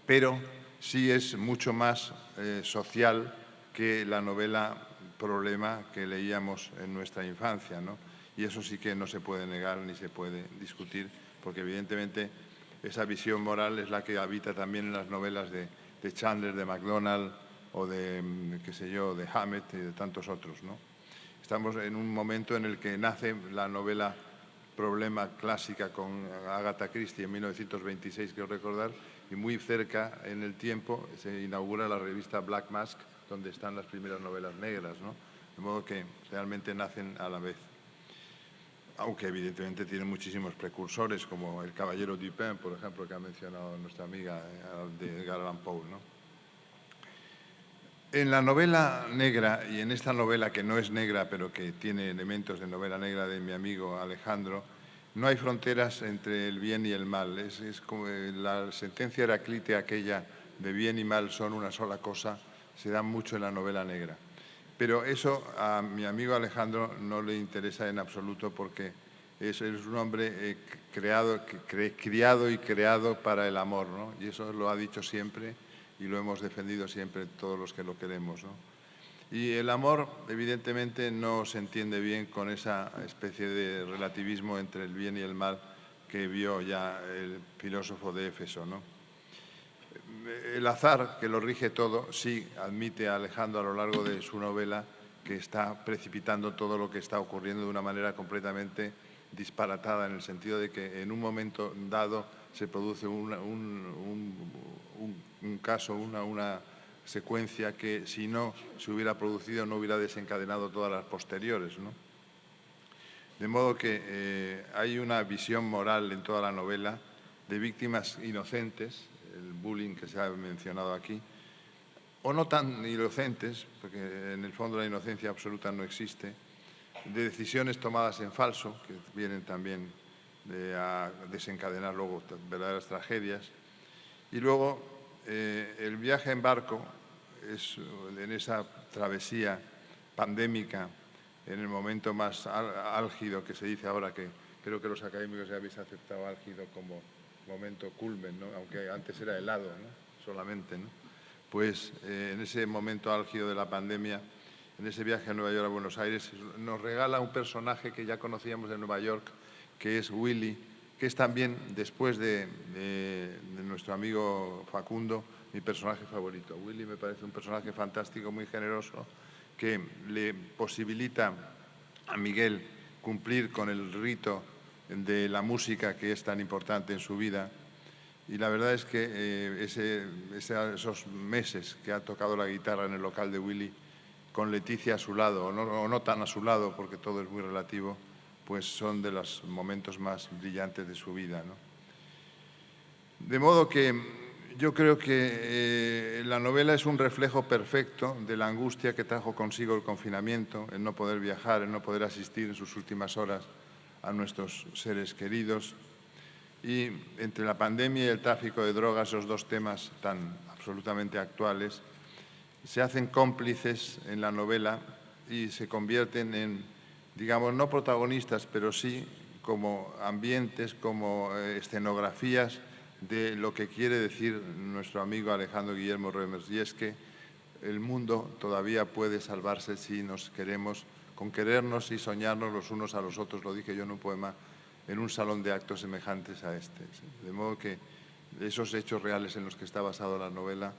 pero sí es mucho más social que la novela Problema que leíamos en nuestra infancia, ¿no? Y eso sí que no se puede negar ni se puede discutir, porque evidentemente esa visión moral es la que habita también en las novelas de Chandler, de MacDonald o de, qué sé yo, de Hammett y de tantos otros, ¿no? Estamos en un momento en el que nace la novela Problema clásica con Agatha Christie en 1926, quiero recordar, y muy cerca en el tiempo se inaugura la revista Black Mask, donde están las primeras novelas negras, ¿no? De modo que realmente nacen a la vez. Aunque evidentemente tienen muchísimos precursores, como El Caballero Dupin, por ejemplo, que ha mencionado nuestra amiga de Edgar Allan Poe, ¿no? En la novela negra, y en esta novela que no es negra, pero que tiene elementos de novela negra de mi amigo Alejandro, no hay fronteras entre el bien y el mal. Es como la sentencia heraclítea aquella de bien y mal son una sola cosa, se da mucho en la novela negra. Pero eso a mi amigo Alejandro no le interesa en absoluto, porque es un hombre criado y creado para el amor, ¿no? Y eso lo ha dicho siempre y lo hemos defendido siempre todos los que lo queremos, ¿no? Y el amor, evidentemente, no se entiende bien con esa especie de relativismo entre el bien y el mal que vio ya el filósofo de Éfeso, ¿no? El azar, que lo rige todo, sí admite a Alejandro a lo largo de su novela que está precipitando todo lo que está ocurriendo de una manera completamente disparatada, en el sentido de que en un momento dado se produce un caso, una secuencia que si no se hubiera producido no hubiera desencadenado todas las posteriores, ¿no? De modo que hay una visión moral en toda la novela de víctimas inocentes, el bullying que se ha mencionado aquí, o no tan inocentes, porque en el fondo la inocencia absoluta no existe, de decisiones tomadas en falso, que vienen también a desencadenar luego verdaderas tragedias. Y luego el viaje en barco, en esa travesía pandémica, en el momento más álgido, que se dice ahora, que creo que los académicos ya habéis aceptado álgido como momento culmen, ¿no? Aunque antes era helado, ¿no? Solamente, ¿no? Pues en ese momento álgido de la pandemia, en ese viaje a Nueva York, a Buenos Aires, nos regala un personaje que ya conocíamos de Nueva York, que es Willy, que es también, después de nuestro amigo Facundo, mi personaje favorito. Willy me parece un personaje fantástico, muy generoso, que le posibilita a Miguel cumplir con el rito de la música que es tan importante en su vida. Y la verdad es que esos meses que ha tocado la guitarra en el local de Willy, con Leticia a su lado, o no tan a su lado, porque todo es muy relativo, pues son de los momentos más brillantes de su vida, ¿no? De modo que yo creo que la novela es un reflejo perfecto de la angustia que trajo consigo el confinamiento, el no poder viajar, el no poder asistir en sus últimas horas a nuestros seres queridos. Y entre la pandemia y el tráfico de drogas, esos dos temas tan absolutamente actuales, se hacen cómplices en la novela y se convierten en, digamos, no protagonistas, pero sí como ambientes, como escenografías de lo que quiere decir nuestro amigo Alejandro Guillermo Reimers, y es que el mundo todavía puede salvarse si nos queremos, con querernos y soñarnos los unos a los otros, lo dije yo en un poema, en un salón de actos semejantes a este. De modo que esos hechos reales en los que está basada la novela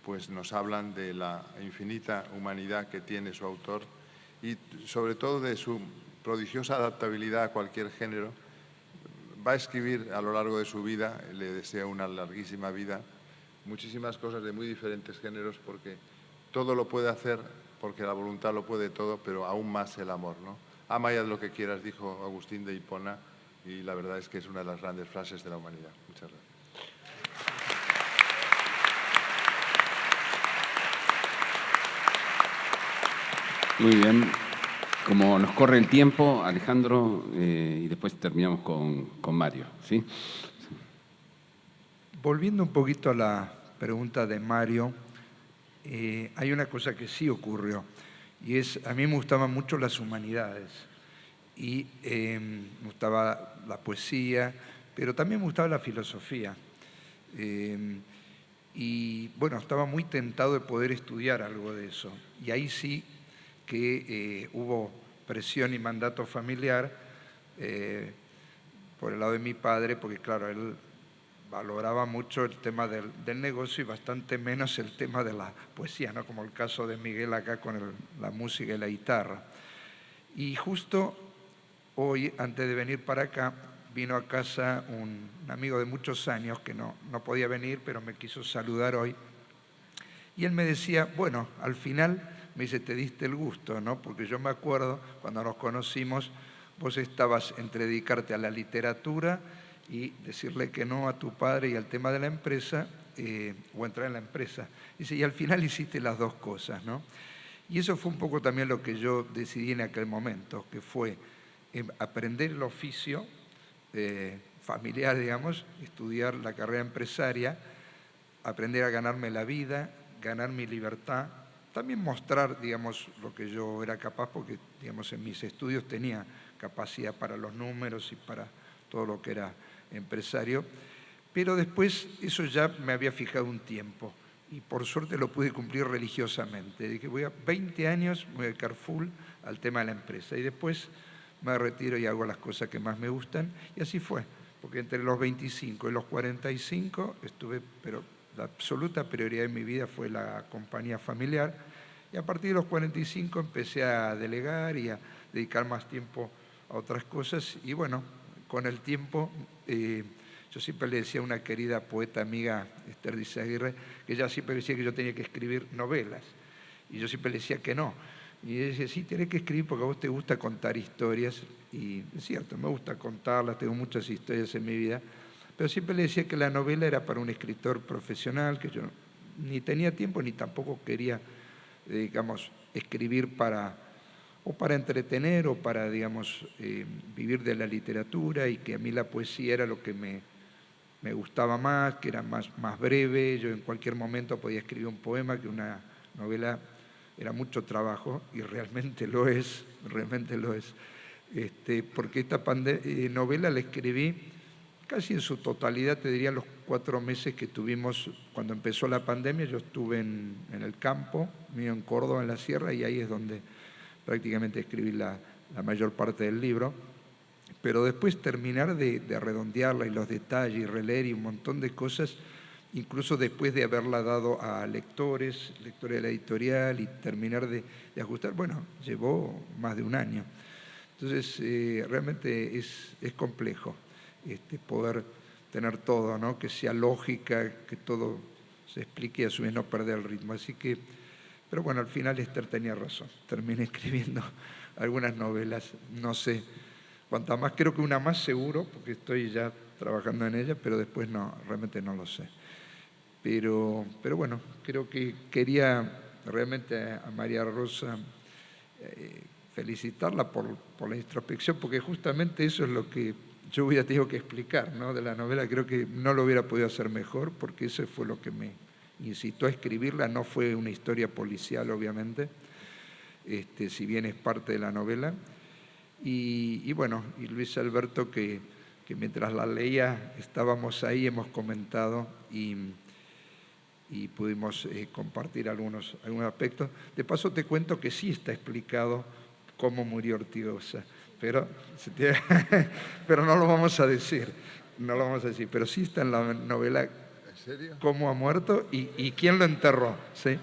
pues nos hablan de la infinita humanidad que tiene su autor y sobre todo de su prodigiosa adaptabilidad a cualquier género. Va a escribir a lo largo de su vida, le deseo una larguísima vida, muchísimas cosas de muy diferentes géneros, porque todo lo puede hacer, porque la voluntad lo puede todo, pero aún más el amor, ¿no? Ama y haz lo que quieras, dijo Agustín de Hipona, y la verdad es que es una de las grandes frases de la humanidad. Muchas gracias. Muy bien. Como nos corre el tiempo, Alejandro, y después terminamos con Mario, ¿sí? Volviendo un poquito a la pregunta de Mario, hay una cosa que sí ocurrió, y es, a mí me gustaban mucho las humanidades, y me gustaba la poesía, pero también me gustaba la filosofía. Y bueno, estaba muy tentado de poder estudiar algo de eso, y ahí sí que hubo presión y mandato familiar por el lado de mi padre, porque claro, él valoraba mucho el tema del negocio y bastante menos el tema de la poesía, ¿no? Como el caso de Miguel acá con la música y la guitarra. Y justo hoy, antes de venir para acá, vino a casa un amigo de muchos años que no podía venir, pero me quiso saludar hoy. Y él me decía, bueno, al final me dice, te diste el gusto, ¿no? Porque yo me acuerdo, cuando nos conocimos, vos estabas entre dedicarte a la literatura y decirle que no a tu padre y al tema de la empresa, o entrar en la empresa. Dice, y al final hiciste las dos cosas, ¿no? Y eso fue un poco también lo que yo decidí en aquel momento, que fue aprender el oficio familiar, digamos, estudiar la carrera empresaria, aprender a ganarme la vida, ganar mi libertad, también mostrar, digamos, lo que yo era capaz, porque, digamos, en mis estudios tenía capacidad para los números y para todo lo que era empresario, pero después eso ya me había fijado un tiempo y por suerte lo pude cumplir religiosamente. Dije, 20 años, voy a dedicar full al tema de la empresa y después me retiro y hago las cosas que más me gustan, y así fue, porque entre los 25 y los 45 estuve, pero la absoluta prioridad en mi vida fue la compañía familiar, y a partir de los 45 empecé a delegar y a dedicar más tiempo a otras cosas, y bueno, con el tiempo, yo siempre le decía a una querida poeta amiga, Esther Dizaguirre, que ella siempre decía que yo tenía que escribir novelas, y yo siempre le decía que no. Y ella decía, sí, tenés que escribir porque a vos te gusta contar historias, y es cierto, me gusta contarlas, tengo muchas historias en mi vida, pero siempre le decía que la novela era para un escritor profesional, que yo ni tenía tiempo ni tampoco quería, digamos, escribir para entretener o para, digamos, vivir de la literatura, y que a mí la poesía era lo que me gustaba más, que era más breve. Yo en cualquier momento podía escribir un poema, que una novela era mucho trabajo, y realmente lo es, porque esta novela la escribí casi en su totalidad, te diría, los 4 meses que tuvimos cuando empezó la pandemia. Yo estuve en el campo, mío en Córdoba, en la sierra, y ahí es donde prácticamente escribí la mayor parte del libro. Pero después terminar de redondearla y los detalles y releer y un montón de cosas, incluso después de haberla dado a lectores de la editorial y terminar de ajustar, bueno, llevó más de un año. Entonces, realmente es complejo poder tener todo, ¿no? Que sea lógica, que todo se explique y a su vez no perder el ritmo. Así que, pero bueno, al final Esther tenía razón. Terminé escribiendo algunas novelas, no sé cuántas más, creo que una más seguro, porque estoy ya trabajando en ella, pero después no, realmente no lo sé. Pero bueno, creo que quería realmente a María Rosa felicitarla por la introspección, porque justamente eso es lo que yo hubiera tenido que explicar, ¿no? De la novela. Creo que no lo hubiera podido hacer mejor, porque eso fue lo que me incitó a escribirla. No fue una historia policial, obviamente, si bien es parte de la novela. Y bueno, y Luis Alberto, que mientras la leía estábamos ahí, hemos comentado y pudimos compartir algunos aspectos. De paso te cuento que sí está explicado cómo murió Ortigosa, pero no lo vamos a decir, pero sí está en la novela. ¿En serio? Cómo ha muerto y quién lo enterró, ¿sí?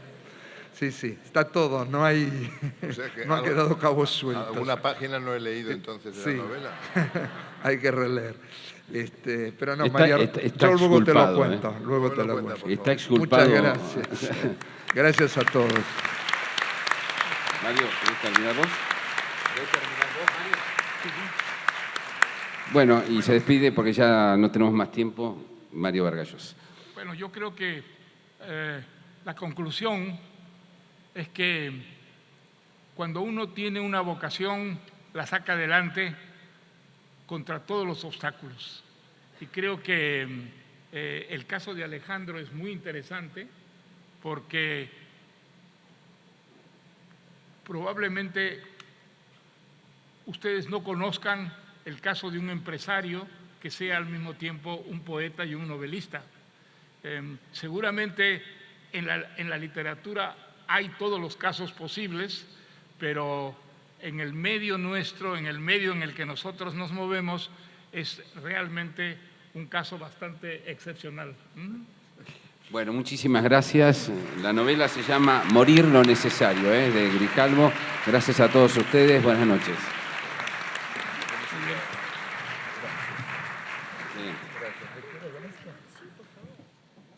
Sí, está todo, no hay, O sea que no ha quedado cabos sueltos. alguna página no he leído entonces de la novela. Hay que releer. Pero no, Está María, está yo luego te lo exculpado, cuento, luego te lo cuenta, cuento. por Está favor. exculpado. Muchas gracias. Gracias a todos. Mario, ¿querés terminar vos? Bueno, y se despide porque ya no tenemos más tiempo, Mario Vargallosa. Bueno, yo creo que la conclusión es que cuando uno tiene una vocación, la saca adelante contra todos los obstáculos. Y creo que el caso de Alejandro es muy interesante, porque probablemente ustedes no conozcan el caso de un empresario que sea al mismo tiempo un poeta y un novelista. Seguramente en la literatura hay todos los casos posibles, pero en el medio nuestro, en el medio en el que nosotros nos movemos, es realmente un caso bastante excepcional. Bueno, muchísimas gracias. La novela se llama Morir lo necesario, de Grijalvo. Gracias a todos ustedes. Buenas noches.